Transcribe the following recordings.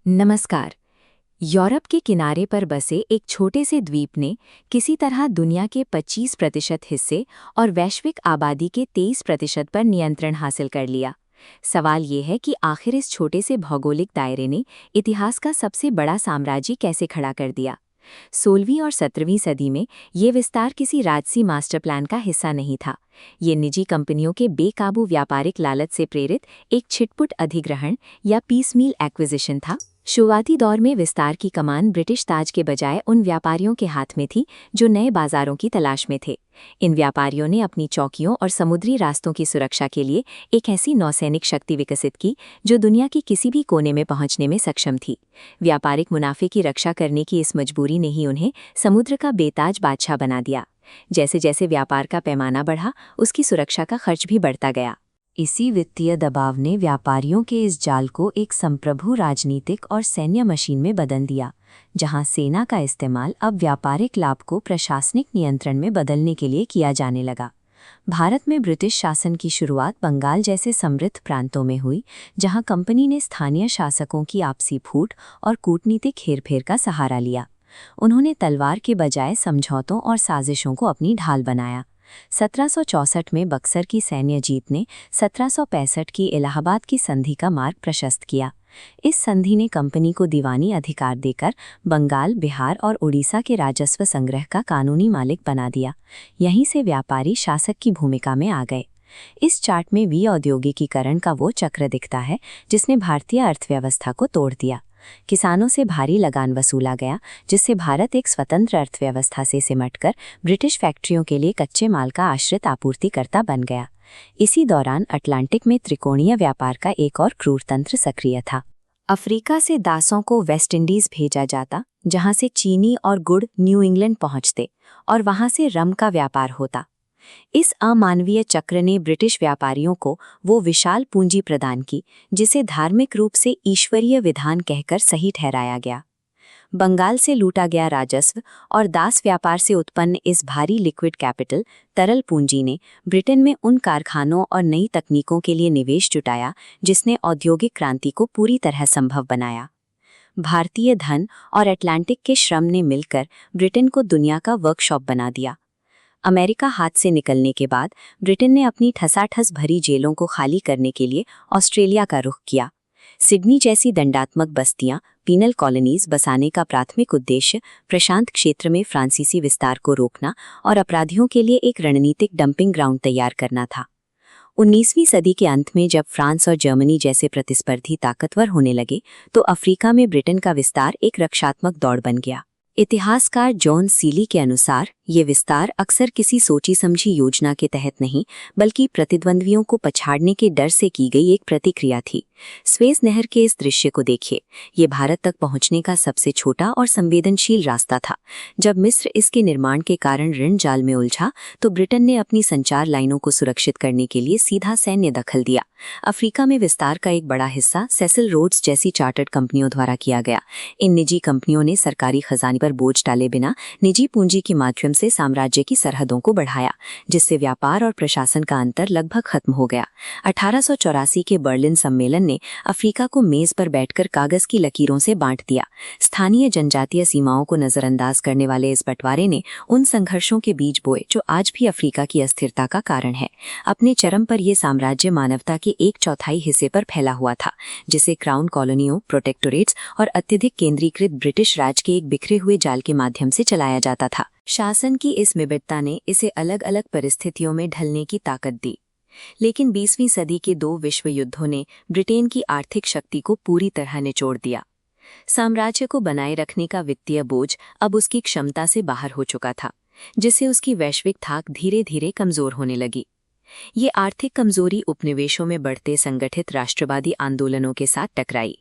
नमस्कार। यूरोप के किनारे पर बसे एक छोटे से द्वीप ने किसी तरह दुनिया के 25% हिस्से और वैश्विक आबादी के 23% पर नियंत्रण हासिल कर लिया। सवाल ये है कि आखिर इस छोटे से भौगोलिक दायरे ने इतिहास का सबसे बड़ा साम्राज्य कैसे खड़ा कर दिया। 16वीं और 17वीं सदी में ये विस्तार किसी राजसी मास्टर प्लान का हिस्सा नहीं था। ये निजी कंपनियों के बेकाबू व्यापारिक लालच से प्रेरित एक छिटपुट अधिग्रहण या पीसमील एक्विजिशन था। शुरुआती दौर में विस्तार की कमान ब्रिटिश ताज के बजाय उन व्यापारियों के हाथ में थी जो नए बाजारों की तलाश में थे। इन व्यापारियों ने अपनी चौकियों और समुद्री रास्तों की सुरक्षा के लिए एक ऐसी नौसैनिक शक्ति विकसित की जो दुनिया के किसी भी कोने में पहुंचने में सक्षम थी। व्यापारिक मुनाफे की रक्षा करने की इस मजबूरी ने ही उन्हें समुद्र का बेताज बादशाह बना दिया। जैसे जैसे व्यापार का पैमाना बढ़ा, उसकी सुरक्षा का खर्च भी बढ़ता गया। इसी वित्तीय दबाव ने व्यापारियों के इस जाल को एक संप्रभु राजनीतिक और सैन्य मशीन में बदल दिया, जहां सेना का इस्तेमाल अब व्यापारिक लाभ को प्रशासनिक नियंत्रण में बदलने के लिए किया जाने लगा। भारत में ब्रिटिश शासन की शुरुआत बंगाल जैसे समृद्ध प्रांतों में हुई, जहां कंपनी ने स्थानीय शासकों की आपसी फूट और कूटनीतिक हेरफेर का सहारा लिया। उन्होंने तलवार के बजाय समझौतों और साजिशों को अपनी ढाल बनाया। 1764 में बक्सर की सैन्य जीत ने 1765 की इलाहाबाद की संधि का मार्ग प्रशस्त किया। इस संधि ने कंपनी को दीवानी अधिकार देकर बंगाल, बिहार और उड़ीसा के राजस्व संग्रह का कानूनी मालिक बना दिया। यहीं से व्यापारी शासक की भूमिका में आ गए। इस चार्ट में औद्योगिकीकरण का वो चक्र दिखता है जिसने भारतीय अर्थव्यवस्था को तोड़ दिया। किसानों से भारी लगान वसूला गया, जिससे भारत एक स्वतंत्र अर्थव्यवस्था से सिमटकर ब्रिटिश फैक्ट्रियों के लिए कच्चे माल का आश्रित आपूर्तिकर्ता बन गया। इसी दौरान अटलांटिक में त्रिकोणीय व्यापार का एक और क्रूर तंत्र सक्रिय था। अफ्रीका से दासों को वेस्ट इंडीज भेजा जाता, जहां से चीनी और गुड़ न्यू इंग्लैंड पहुंचते और वहां से रम का व्यापार होता। इस अमानवीय चक्र ने ब्रिटिश व्यापारियों को वो विशाल पूंजी प्रदान की जिसे धार्मिक रूप से ईश्वरीय विधान कहकर सही ठहराया गया। बंगाल से लूटा गया राजस्व और दास व्यापार से उत्पन्न इस भारी लिक्विड कैपिटल, तरल पूंजी ने ब्रिटेन में उन कारखानों और नई तकनीकों के लिए निवेश जुटाया जिसने औद्योगिक क्रांति को पूरी तरह संभव बनाया। भारतीय धन और अटलांटिक के श्रम ने मिलकर ब्रिटेन को दुनिया का वर्कशॉप बना दिया। अमेरिका हाथ से निकलने के बाद ब्रिटेन ने अपनी ठसाठस भरी जेलों को खाली करने के लिए ऑस्ट्रेलिया का रुख किया। सिडनी जैसी दंडात्मक बस्तियां, पीनल कॉलोनीज बसाने का प्राथमिक उद्देश्य प्रशांत क्षेत्र में फ्रांसीसी विस्तार को रोकना और अपराधियों के लिए एक रणनीतिक डंपिंग ग्राउंड तैयार करना था। 19वीं सदी के अंत में जब फ्रांस और जर्मनी जैसे प्रतिस्पर्धी ताकतवर होने लगे, तो अफ्रीका में ब्रिटेन का विस्तार एक रक्षात्मक दौड़ बन गया। इतिहासकार जॉन सीली के अनुसार ये विस्तार अक्सर किसी सोची समझी योजना के तहत नहीं, बल्कि प्रतिद्वंद्वियों को पछाड़ने के डर से की गई एक प्रतिक्रिया थी। स्वेज नहर के इस दृश्य को देखिए। ये भारत तक पहुंचने का सबसे छोटा और संवेदनशील रास्ता था। जब मिस्र इसके निर्माण के कारण ऋण जाल में उलझा, तो ब्रिटेन ने अपनी संचार लाइनों को सुरक्षित करने के लिए सीधा सैन्य दखल दिया। अफ्रीका में विस्तार का एक बड़ा हिस्सा सेसिल रोड्स जैसी चार्टर्ड कंपनियों द्वारा किया गया। इन निजी कंपनियों ने सरकारी खजाने पर बोझ डाले बिना निजी पूंजी के माध्यम से साम्राज्य की सरहदों को बढ़ाया, जिससे व्यापार और प्रशासन का अंतर लगभग खत्म हो गया। 1884 के बर्लिन सम्मेलन ने अफ्रीका को मेज पर बैठकर कागज की लकीरों से बांट दिया। स्थानीय जनजातीय सीमाओं को नजरअंदाज करने वाले इस बंटवारे ने उन संघर्षों के बीज बोए जो आज भी अफ्रीका की अस्थिरता का कारण है। अपने चरम पर यह साम्राज्य मानवता के 1/4 हिस्से पर फैला हुआ था, जिसे क्राउन कॉलोनियों, प्रोटेक्टोरेट्स और अत्यधिक केंद्रीकृत ब्रिटिश राज के एक बिखरे हुए जाल के माध्यम से चलाया जाता था। शासन की इस विविधता ने इसे अलग अलग परिस्थितियों में ढलने की ताकत दी। लेकिन 20वीं सदी के 2 विश्व युद्धों ने ब्रिटेन की आर्थिक शक्ति को पूरी तरह निचोड़ दिया। साम्राज्य को बनाए रखने का वित्तीय बोझ अब उसकी क्षमता से बाहर हो चुका था, जिससे उसकी वैश्विक थाक धीरे धीरे कमजोर होने लगी। ये आर्थिक कमजोरी उपनिवेशों में बढ़ते संगठित राष्ट्रवादी आंदोलनों के साथ टकराई।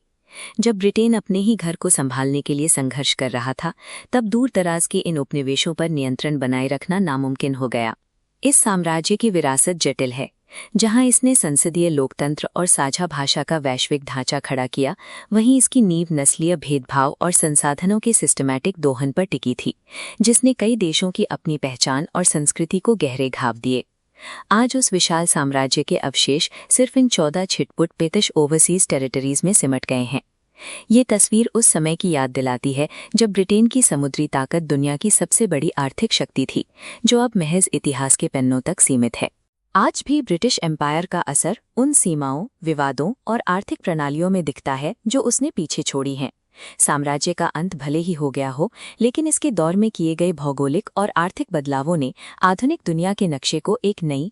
जब ब्रिटेन अपने ही घर को संभालने के लिए संघर्ष कर रहा था, तब दूर दराज के इन उपनिवेशों पर नियंत्रण बनाए रखना नामुमकिन हो गया। इस साम्राज्य की विरासत जटिल है। जहां इसने संसदीय लोकतंत्र और साझा भाषा का वैश्विक ढांचा खड़ा किया, वहीं इसकी नींव नस्लीय भेदभाव और संसाधनों के सिस्टमैटिक दोहन पर टिकी थी, जिसने कई देशों की अपनी पहचान और संस्कृति को गहरे घाव दिए। आज उस विशाल साम्राज्य के अवशेष सिर्फ इन 14 छिटपुट ब्रिटिश ओवरसीज टेरिटरीज में सिमट गए हैं। ये तस्वीर उस समय की याद दिलाती है जब ब्रिटेन की समुद्री ताकत दुनिया की सबसे बड़ी आर्थिक शक्ति थी, जो अब महज इतिहास के पन्नों तक सीमित है। आज भी ब्रिटिश एम्पायर का असर उन सीमाओं, विवादों और आर्थिक प्रणालियों में दिखता है जो उसने पीछे छोड़ी हैं। साम्राज्य का अंत भले ही हो गया हो, लेकिन इसके दौर में किए गए भौगोलिक और आर्थिक बदलावों ने आधुनिक दुनिया के नक्शे को एक नई